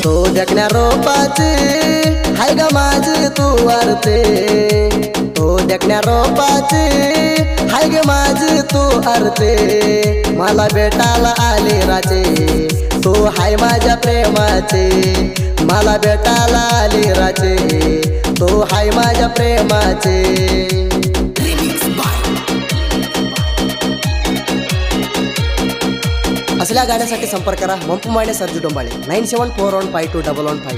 तो देखण्या रोपाची हाय ग माझी तू आरते, तो देखण्या रोपाची हाय ग माझी तू आरते, मला भेटायला आली राचे तू हाय माझ्या प्रेमाचे, मला भेटायला आली राचे तू हाय माझ्या प्रेमाचे। असल्या गाण्यासाठी संपर्क करा मंपू माने सरजू डोंबाळे 9741521152।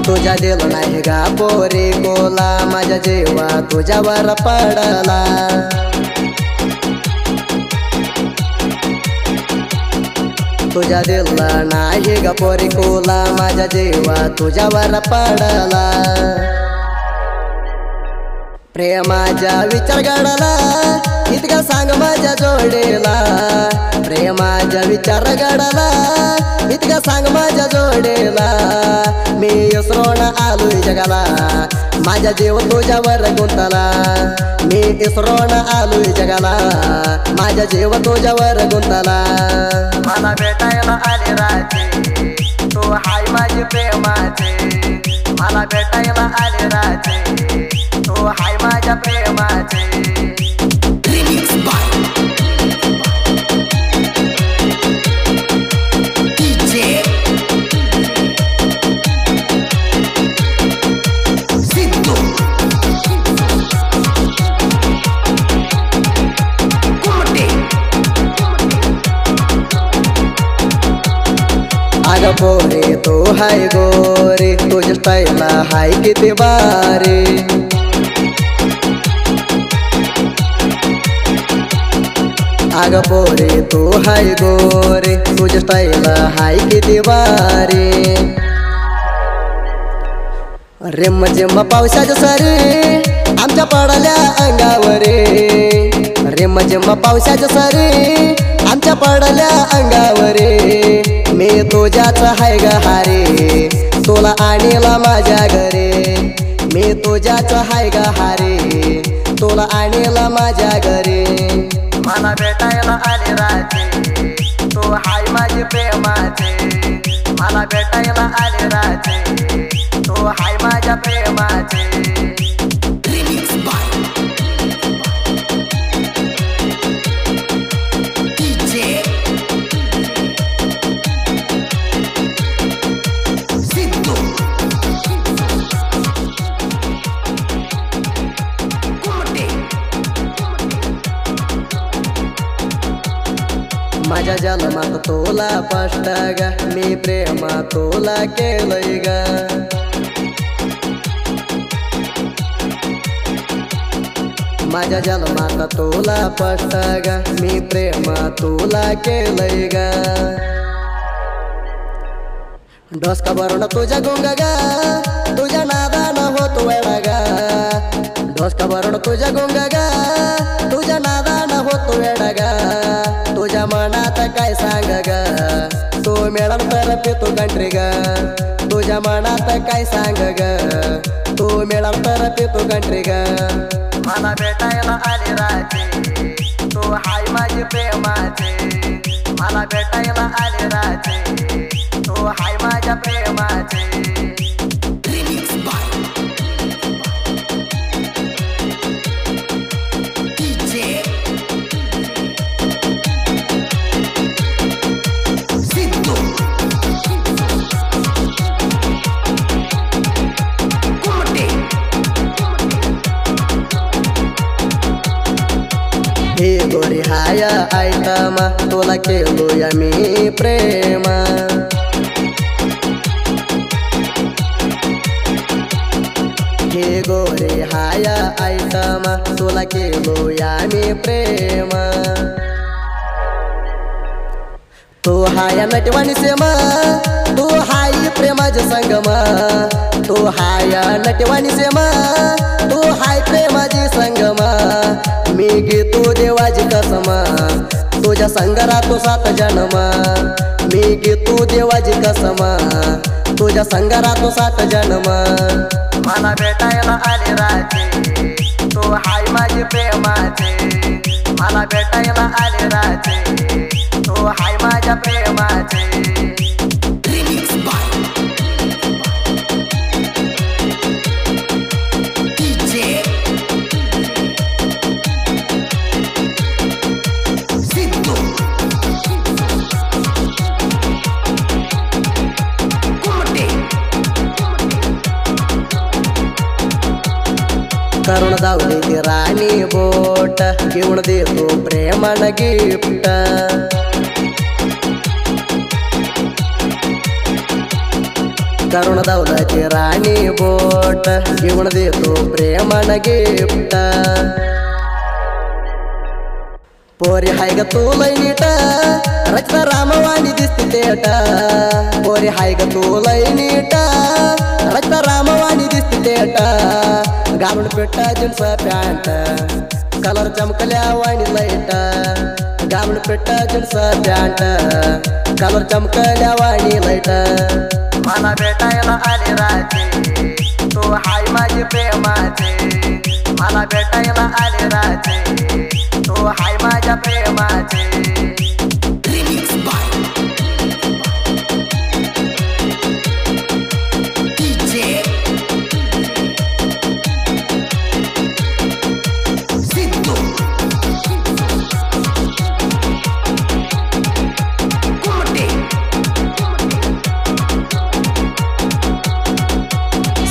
तुझ्या दिल नाही गा पोरी कोला, माझ्या जेव्हा तुझ्यावर पडला, तुझ्या दिल नाही ग पोरी कोला, माझ्या जेव्हा तुझ्यावर पडला, प्रेमाचा विचार घडला इतका सांग माझ्या जोडीला, प्रेमाचा विचार घडला इतका सांग माझ्या जोडीला, मी इसरून आलोय जगाला माझ्या जीव तुझ्यावर गुंतला, मी इसरून आलोय जगाला माझ्या जीव तुझ्यावर गुंतला, मला भेटायला आले राजे तू हाय माझी प्रेमाचे, मला भेटायला आले राजे तू हाय माझ्या प्रेमाचे। अग पोरे तू हाय गोरे तुझ्या स्टाईलला हाय किती बारे, अग पोरे तू हाय गोरे तुझ्या स्टाईलला हाय किती बारे, रिम जिम पावसाच्या सरी आमच्या पडल्या अंगावरे, रिम जिम पावसाच्या सरी आमच्या पडल्या अंगावरे, मी तुझ्याच हाय ग हारे तुला आणीला माझ्या घरे, मी तुझ्याच हाय ग हारे तुला आणीला माझ्या घरे, मला भेटायला आले राजे तू हाय माझी प्रेमाचे, मला भेटायला आले राजे तू हाय माझ्या प्रेमाचे। माझ्या जन्मात तुला स्पष्ट ग मी प्रेम तुला केलंय ग, माझ्या जन्मात तुला स्पष्ट ग मी प्रेम तुला केलंय ग, डोसका भरून तुझ्या गुंग ग तुझ्या नादानं होत वेळा ग, डोसका भरून तुझ्या गुंग ग तुझ्या नादानं होत वेळा ग, तुझ्या मनात काय सांग ग तू मिळाल तर पितो कंट्री ग, तुझ्या मनात काय सांग ग तू मिळाल तर पितो कंट्री ग, मला भेटायला आले राजे तू हाय माझी प्रेमाचे, मला भेटायला आले राजे तू हाय माझ्या प्रेमाचे। हे गोरी हाय आयटमा तुला केलोया मी प्रेमा, हे गोरी हाय आयटमा तुला केलोया मी प्रेमा, तू हाय नटवाणी सेमा तू हाय प्रेमाचे संगमा, तू हाय नटवाणी सेमा तू हाय प्रेमाची संगमा, मी घेतो देवाची कसमा तुझ्या संगरा तो 7 जन्मा, मी घेतो देवाची कसमा तुझ्या संगरा तो 7 जन्मा, मला भेटायला आले राजे तू हाय माझे प्रेमाचे मला भेटायला आले राजे तू हाय माझ्या प्रेमाचे करुण दावली राणी बोट घेऊन देतो प्रेमान गिफ्ट करुण दावलाची राणी बोट घेऊन देतो प्रेमान गिफ्ट पोरी हाय ग तू लय नीट रचना रामवाणी दिसते तेट पोरी हाय ग तू लय नीट रचना रामवाणी दिसते तेट घालून पेटा जीन्स पॅन्ट कलर चमकल्या वाणी लाईट घालून पेटा जीन्स पॅन्ट कलर चमकल्या वाणी लाईट मला भेटायला आले राजे तू हाय माझे प्रेमाचे मला भेटायला आले राजे तू हाय माझ्या प्रेमाचे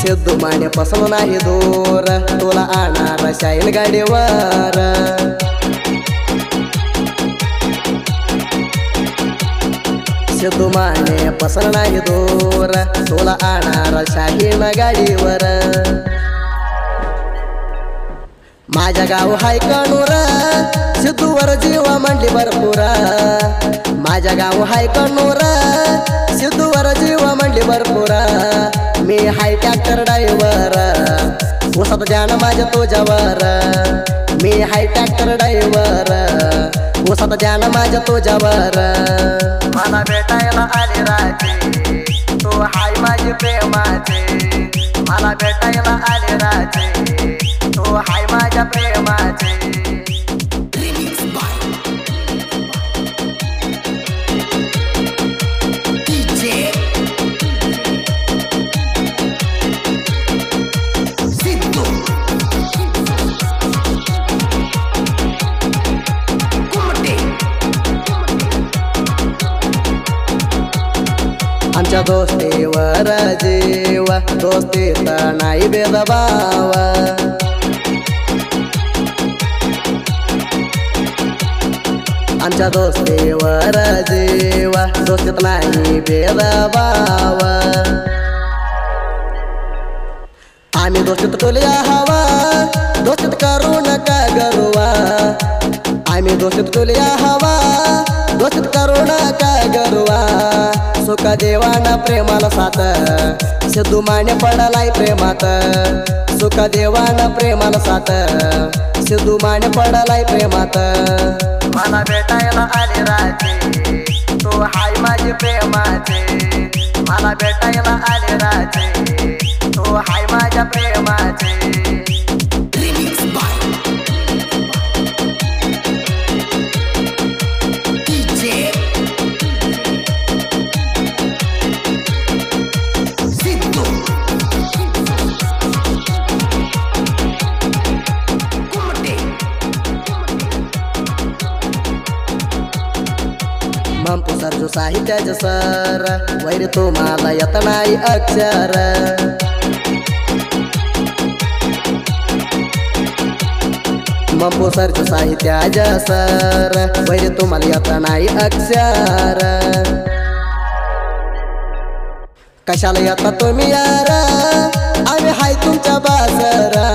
सिद्धू माने पसंत नाही दूर तुला आणणार शाईन गाडीवर सिद्धू माने पसंत नाही दूर तुला आणणार शाईन गाडीवर माझ्या गाव हाय कणूर सिद्धूवर जीवा म्हणली भरपूर माझ्या गाव हाय कणूर सिद्धूवर जीवा म्हणली भरपूर मी हाय ट्रॅक्टर ड्रायव्हर उसात जाण माझ्या तुझ्यावर मी हाय ट्रॅक्टर ड्रायव्हर उसात जाण माझ्या तुझ्यावर मला भेटायला आले राजे तू हाय माझे प्रेमाचे मला भेटायला आले राजे तू हाय माझ्या प्रेमाचे आमच्या दोस्तीवर जीव दोस्तीत नाही भेदभाव आमच्या दोस्तीवर जीव दोस्तीत नाही भेदभाव आम्ही दोस्तीत टोलिया हवा दोस्तीत करू नका गरुवा आम्ही दोस्तीत टोलिया हवा दोस्तीत करू नका गरुवा सुख देवाना प्रेमाला साथ सिद्धू माने पडलाय प्रेमात सुख देवाना प्रेमाला साथ सिद्धू माने पडलाय प्रेमात मला भेटायला आले राजे तू हाय माझे प्रेमाचे मला भेटायला आले राजे तू हाय माझ्या प्रेमाचे मंपू सर जो साहित्याचे सर वैर तुम्हाला येत नाही अक्षर मंपू सर जो साहित्याचे सर वैर तुम्हाला येत नाही अक्षर कशाला येता तुम्ही यार आम्ही हाय तुमच्या बाजरा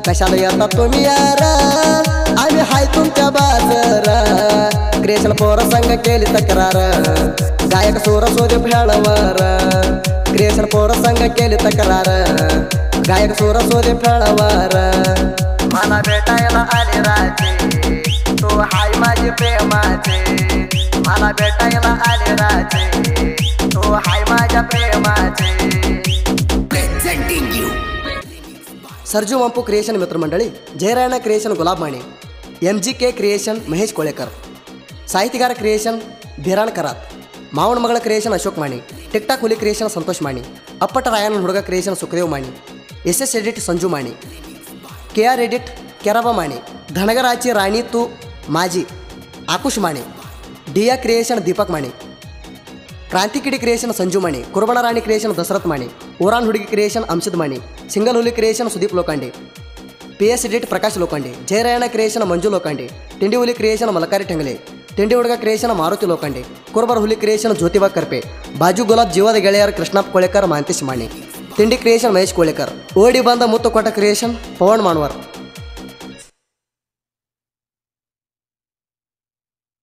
कशाला येता तुम्ही यार आम्ही हाय तुमच्या बाजरा क्रिएशन पोर संग केली तक्रार गायक सूर सोदे फेळवर क्रिएशन पोर संग केली तक्रार गायक सूर सोदे फेळवर मला भेटायला आले राजे तू हाय माझे प्रेमाचे मला भेटायला आले राजे तू हाय माझ्या प्रेमाचे Presenting you ಸರ್ಜು ವಂಪು ಕ್ರಿಯೇಷನ್ ಮಿತ್ರ ಮಂಡಳಿ, ಜಯರಾಯಣ ಕ್ರಿಯೇಷನ್ ಗುಲಾಬ್ ಮಾಣಿ, MGK ಕ್ರಿಯೇಷನ್ ಮಹೇಶ್ ಕೋಳೆಕರ್, ಸಾಹಿತಿಗಾರ ಕ್ರಿಯೇಷನ್ ಭಿರಾಣ್ ಕರಾತ್, ಮಾವನ ಮಗಳ ಕ್ರಿಯೇಷನ್ ಅಶೋಕ್ ಮಾಣಿ, ಟಿಕ್ಟಾಕ್ ಹುಲಿ ಕ್ರಿಯೇಷನ್ ಸಂತೋಷ್ ಮಾಣಿ, ಅಪ್ಪಟ ರಾಯನ ಹುಡುಗ ಕ್ರಿಯೇಷನ್ ಸುಖದೇವ್ ಮಾಣಿ, SS ಎಡಿಟ್ ಸಂಜು ಮಾಣಿ, KR ಎಡಿಟ್ ಕೆರಬ ಮಾಣಿ, ಧನಗರಾಚಿ ರಾಣಿ ತು ಮಾಜಿ ಆಕುಷ್ ಮಾಣಿ, DA ಕ್ರಿಯೇಷನ್ ದೀಪಕ್ ಮಾಣಿ, ಕ್ರಾಂತಿಕಿಡಿ ಕ್ರಿಯೇಷನ್ ಸಂಜು ಮಾಣಿ, ಕುರ್ಬಣ ರಾಣಿ ಕ್ರಿಯೇಷನ್ ದಶರಥ್ ಮಾಣಿ, ಊರಾನ್ ಹುಡುಗಿ ಕ್ರಿಯೇಷನ್ ಅಂಶದ್ ಮಾಣಿ, ಸಿಂಗಲ್ ಹುಲಿ creation Sudeep Lokandi, PS edit Prakash Lokandi, Jayarayana creation Manju Lokandi, ತಿಂಡಿ ಹುಲಿ ಕ್ರಿಯೇಷನ್ ಮಲಕಾರಿ ಟಂಗಲೆ, ತಿಂಡಿ ಹುಡುಗ ಕ್ರಿಯೇಷನ್ ಮಾರುತಿ ಲೋಕಾಂಡಿ, ಕುರ್ಬರ ಹುಲಿ ಕ್ರಿಯೇಷನ್ ಜ್ಯೋತಿಬಾ ಕರ್ಪೆ, ಬಾಜು ಗುಲಾಬ್ ಜೀವದ ಗೆಳೆಯರ ಕೃಷ್ಣಪ್ಪ ಕೋಳೆಕರ್ ಮಾಂತೇಶ್ ಮಾಣಿ, ತಿಂಡಿ ಕ್ರಿಯೇಷನ್ ಮಹೇಶ್ ಕೋಳೆಕರ್, ಓಡಿ ಬಂದ ಮುತ್ತು ಕೊಟ್ಟ ಕ್ರಿಯೇಷನ್ ಪವನ್ ಮಾನ್ವರ್.